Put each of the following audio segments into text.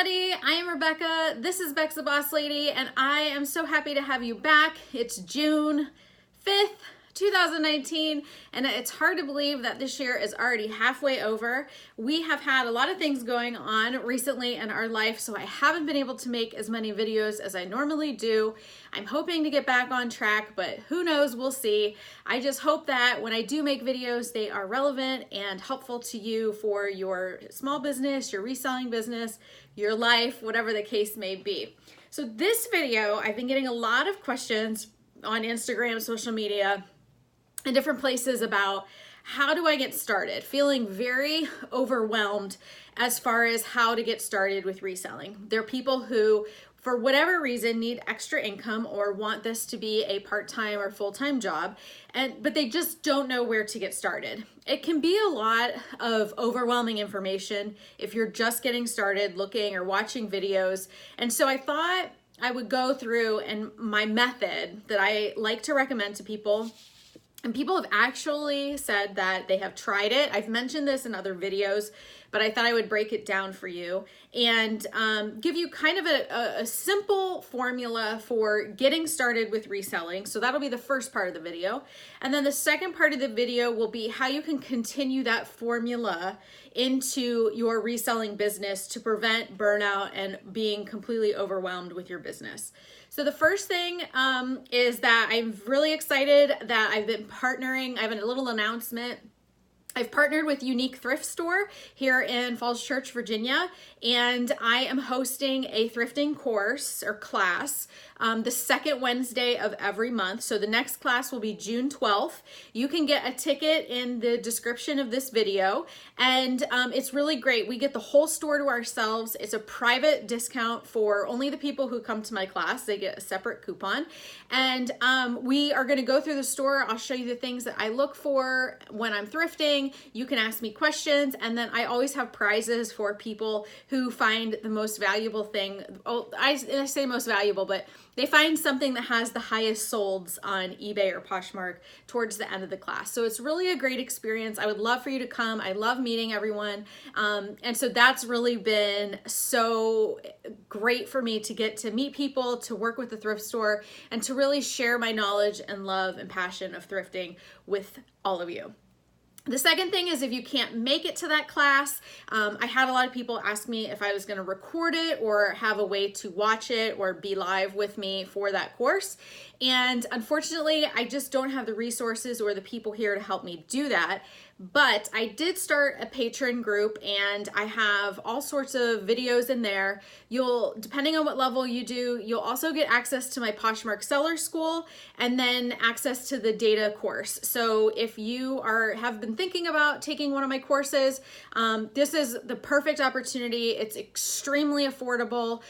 everybody, I am Rebecca, this is Bexa Boss Lady, and I am so happy to have you back. It's June 5th, 2019, and it's hard to believe that this year is already halfway over. We have had a lot of things going on recently in our life, so I haven't been able to make as many videos as I normally do. I'm hoping to get back on track, but who knows, we'll see. I just hope that when I do make videos, they are relevant and helpful to you for your small business, your reselling business, your life, whatever the case may be. So this video, I've been getting a lot of questions on Instagram, social media, and different places about how do I get started, feeling very overwhelmed as far as how to get started with reselling. There are people who, for whatever reason, need extra income or want this to be a part-time or full-time job, but they just don't know where to get started. It can be a lot of overwhelming information if you're just getting started looking or watching videos. And so I thought I would go through and my method that I like to recommend to people. And people have actually said that they have tried it. I've mentioned this in other videos, but I thought I would break it down for you and give you kind of a simple formula for getting started with reselling. So that'll be the first part of the video. And then the second part of the video will be how you can continue that formula into your reselling business to prevent burnout and being completely overwhelmed with your business. So the first thing is that I'm really excited that I've been partnering. I have a little announcement. I've partnered with Unique Thrift Store here in Falls Church, Virginia, and I am hosting a thrifting course or class the second Wednesday of every month. So the next class will be June 12th. You can get a ticket in the description of this video, and it's really great. We get the whole store to ourselves. It's a private discount for only the people who come to my class. They get a separate coupon, and we are going to go through the store. I'll show you the things that I look for when I'm thrifting. You can ask me questions, and then I always have prizes for people who find the most valuable thing. Oh, I say most valuable, but they find something that has the highest solds on eBay or Poshmark towards the end of the class. So it's really a great experience. I would love for you to come. I love meeting everyone. And so that's really been so great for me to get to meet people, to work with the thrift store, and to really share my knowledge and love and passion of thrifting with all of you. The second thing is if you can't make it to that class, I had a lot of people ask me if I was going to record it or have a way to watch it or be live with me for that course. And unfortunately, I just don't have the resources or the people here to help me do that. But I did start a Patreon group, and I have all sorts of videos in there. Depending on what level you do, you'll also get access to my Poshmark Seller School and then access to the data course. So if you have been thinking about taking one of my courses, this is the perfect opportunity. It's extremely affordable.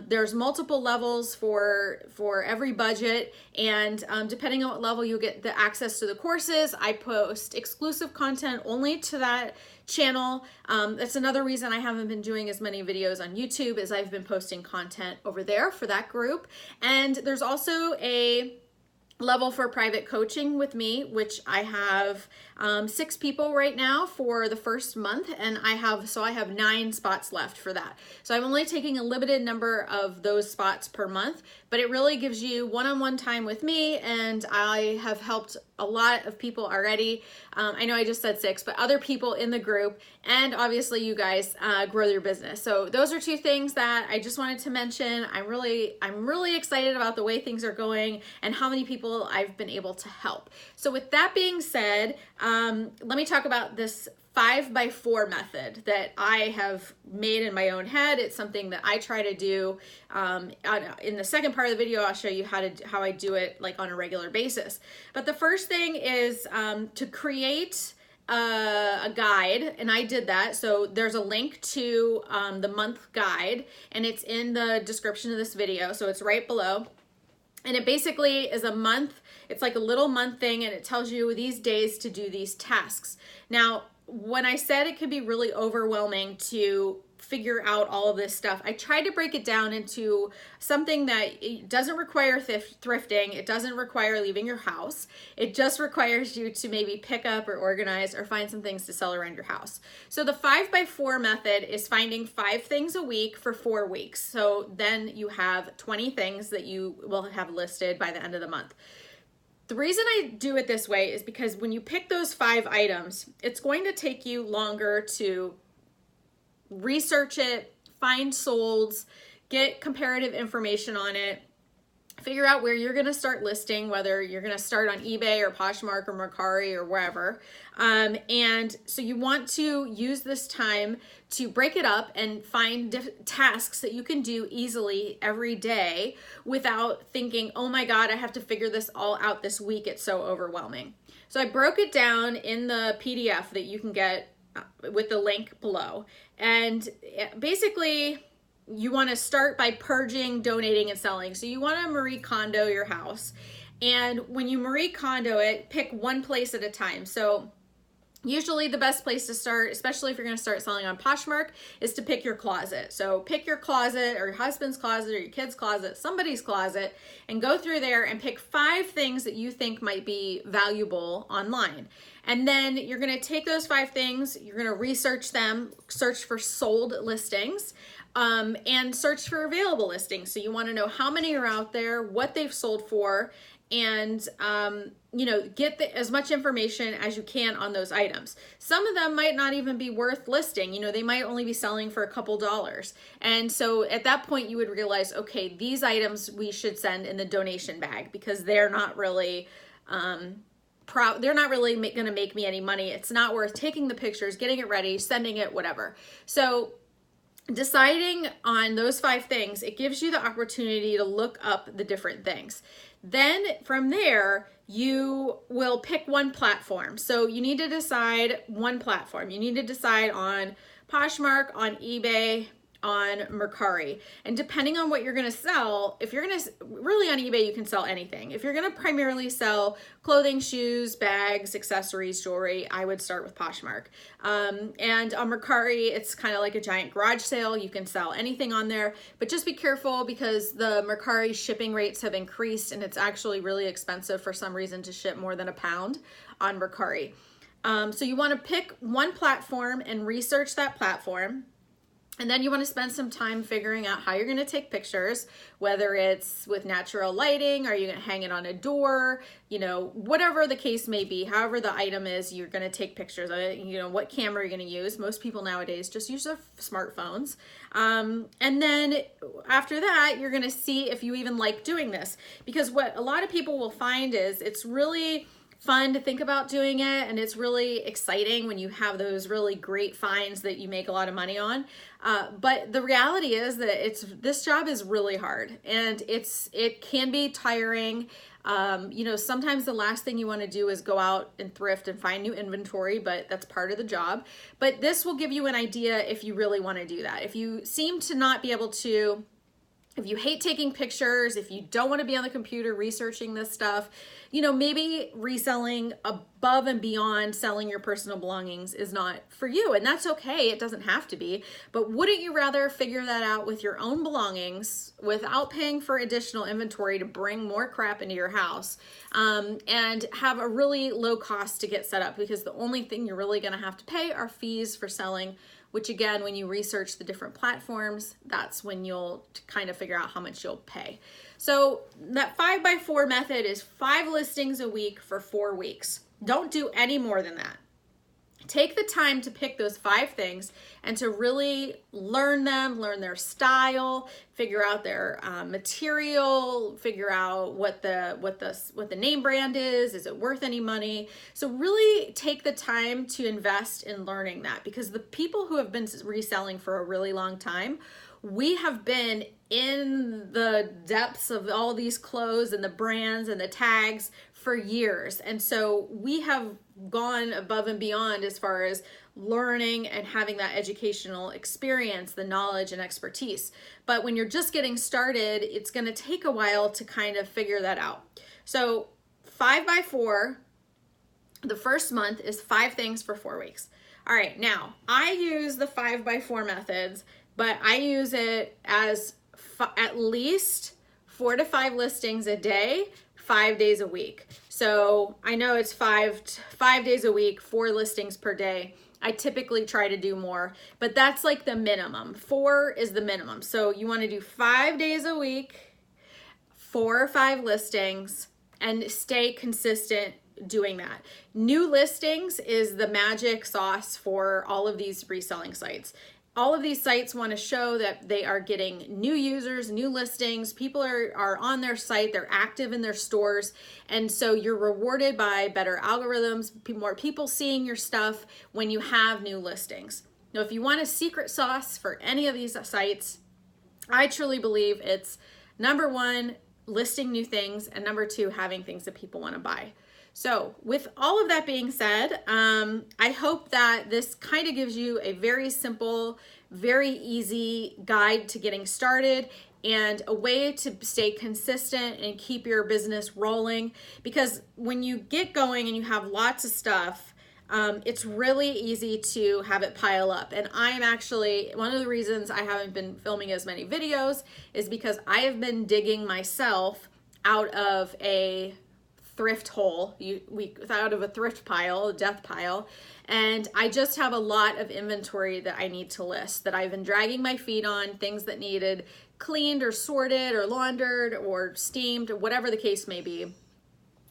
There's multiple levels for every budget, and depending on what level you get the access to the courses, I post exclusive content only to that channel. That's another reason I haven't been doing as many videos on YouTube, as I've been posting content over there for that group. And there's also a level for private coaching with me, which I have 6 people right now for the first month, and I have 9 spots left for that. So I'm only taking a limited number of those spots per month, but it really gives you one-on-one time with me, and I have helped a lot of people already. I know I just said 6, but other people in the group, and obviously you guys grow your business. So those are 2 things that I just wanted to mention. I'm really excited about the way things are going and how many people I've been able to help. So with that being said, let me talk about this 5x4 method that I have made in my own head. It's something that I try to do. In the second part of the video, I'll show you how I do it like on a regular basis. But the first thing is to create a guide, and I did that. So there's a link to the month guide, and it's in the description of this video. So it's right below. And it basically is a month. It's like a little month thing, and it tells you these days to do these tasks. Now, when I said it could be really overwhelming to figure out all of this stuff, I tried to break it down into something that it doesn't require thrifting. It doesn't require leaving your house. It just requires you to maybe pick up or organize or find some things to sell around your house. So the 5x4 method is finding 5 things a week for 4 weeks. So then you have 20 things that you will have listed by the end of the month. The reason I do it this way is because when you pick those 5 items, it's going to take you longer to research it, find solds, get comparative information on it, figure out where you're going to start listing, whether you're going to start on eBay or Poshmark or Mercari or wherever. And so you want to use this time to break it up and find tasks that you can do easily every day without thinking, oh my God, I have to figure this all out this week. It's so overwhelming. So I broke it down in the PDF that you can get with the link below. And basically, you want to start by purging, donating, and selling. So you want to Marie Kondo your house. And when you Marie Kondo it, pick one place at a time. So usually the best place to start, especially if you're going to start selling on Poshmark, is to pick your closet. So pick your closet or your husband's closet or your kid's closet, somebody's closet, and go through there and pick 5 things that you think might be valuable online. And then you're going to take those 5 things, you're going to research them, search for sold listings, and search for available listings. So you want to know how many are out there, what they've sold for, and get as much information as you can on those items. Some of them might not even be worth listing. They might only be selling for a couple dollars. And so at that point you would realize, okay, these items we should send in the donation bag because they're not really they're not really going to make me any money. It's not worth taking the pictures, getting it ready, sending it, whatever. So deciding on those 5 things, it gives you the opportunity to look up the different things. Then from there, you will pick one platform. So you need to decide one platform. You need to decide on Poshmark, on eBay, on Mercari. And depending on what you're going to sell, if you're going to, really on eBay, you can sell anything. If you're going to primarily sell clothing, shoes, bags, accessories, jewelry, I would start with Poshmark. And on Mercari, it's kind of like a giant garage sale. You can sell anything on there, but just be careful because the Mercari shipping rates have increased and it's actually really expensive for some reason to ship more than £1 on Mercari. So you want to pick one platform and research that platform. And then you want to spend some time figuring out how you're going to take pictures, whether it's with natural lighting, or you're going to hang it on a door, whatever the case may be, however the item is, you're going to take pictures of it, what camera you're going to use. Most people nowadays just use their smartphones. And then after that, you're going to see if you even like doing this. Because what a lot of people will find is it's really fun to think about doing it, and it's really exciting when you have those really great finds that you make a lot of money on. But the reality is that this job is really hard, and it can be tiring. Sometimes the last thing you want to do is go out and thrift and find new inventory, but that's part of the job. But this will give you an idea if you really want to do that. If you seem to not be able to, if you hate taking pictures, if you don't want to be on the computer researching this stuff, maybe reselling above and beyond selling your personal belongings is not for you. And that's okay. It doesn't have to be. But wouldn't you rather figure that out with your own belongings without paying for additional inventory to bring more crap into your house, and have a really low cost to get set up? Because the only thing you're really going to have to pay are fees for selling, which again, when you research the different platforms, that's when you'll kind of figure out how much you'll pay. So that 5x4 method is 5 listings a week for 4 weeks. Don't do any more than that. Take the time to pick those 5 things and to really learn them, learn their style, figure out their material, figure out what the name brand is it worth any money? So really take the time to invest in learning that, because the people who have been reselling for a really long time, we have been in the depths of all these clothes and the brands and the tags for years. And so we have gone above and beyond as far as learning and having that educational experience, the knowledge and expertise. But when you're just getting started, it's going to take a while to kind of figure that out. So 5x4, the first month is 5 things for 4 weeks. All right, now I use the 5x4 methods, but I use it as at least 4 to 5 listings a day, 5 days a week. So I know it's five days a week, 4 listings per day. I typically try to do more, but that's like the minimum. 4 is the minimum. So you want to do 5 days a week, 4 or 5 listings, and stay consistent doing that. New listings is the magic sauce for all of these reselling sites. All of these sites want to show that they are getting new users, new listings. People are on their site, they're active in their stores. And so you're rewarded by better algorithms, more people seeing your stuff when you have new listings. Now, if you want a secret sauce for any of these sites, I truly believe it's number 1, listing new things, and number 2, having things that people want to buy. So with all of that being said, I hope that this kind of gives you a very simple, very easy guide to getting started and a way to stay consistent and keep your business rolling. Because when you get going and you have lots of stuff, it's really easy to have it pile up. And I am actually, one of the reasons I haven't been filming as many videos is because I have been digging myself out of a thrift hole, out of a thrift pile, a death pile, and I just have a lot of inventory that I need to list that I've been dragging my feet on, things that needed cleaned or sorted or laundered or steamed or whatever the case may be.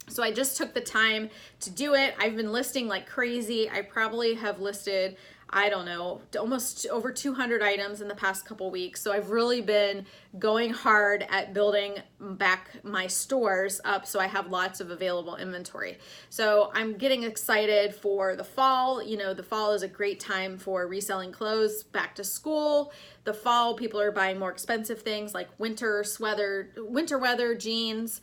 So I just took the time to do it. I've been listing like crazy. I probably have listed, I don't know, almost over 200 items in the past couple weeks. So I've really been going hard at building back my stores up so I have lots of available inventory. So I'm getting excited for the fall. You know, the fall is a great time for reselling clothes, back to school. The fall, people are buying more expensive things like winter weather, jeans,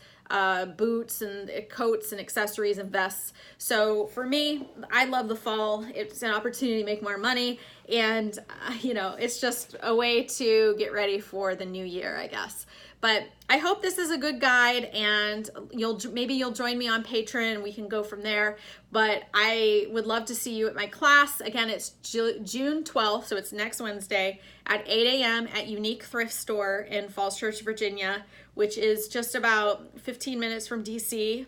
boots and coats and accessories and vests. So for me, I love the fall. It's an opportunity to make more money, and you know, it's just a way to get ready for the new year, I guess. But I hope this is a good guide, and maybe you'll join me on Patreon and we can go from there. But I would love to see you at my class. Again, it's June 12th, so it's next Wednesday at 8 a.m. at Unique Thrift Store in Falls Church, Virginia, which is just about 15 minutes from DC.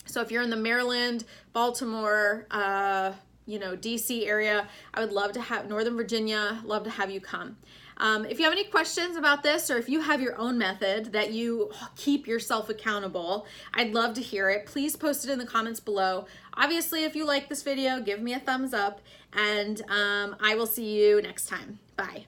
So if you're in the Maryland, Baltimore, DC area, I would love to have Northern Virginia, love to have you come. If you have any questions about this, or if you have your own method that you keep yourself accountable, I'd love to hear it. Please post it in the comments below. Obviously, if you like this video, give me a thumbs up, and I will see you next time. Bye.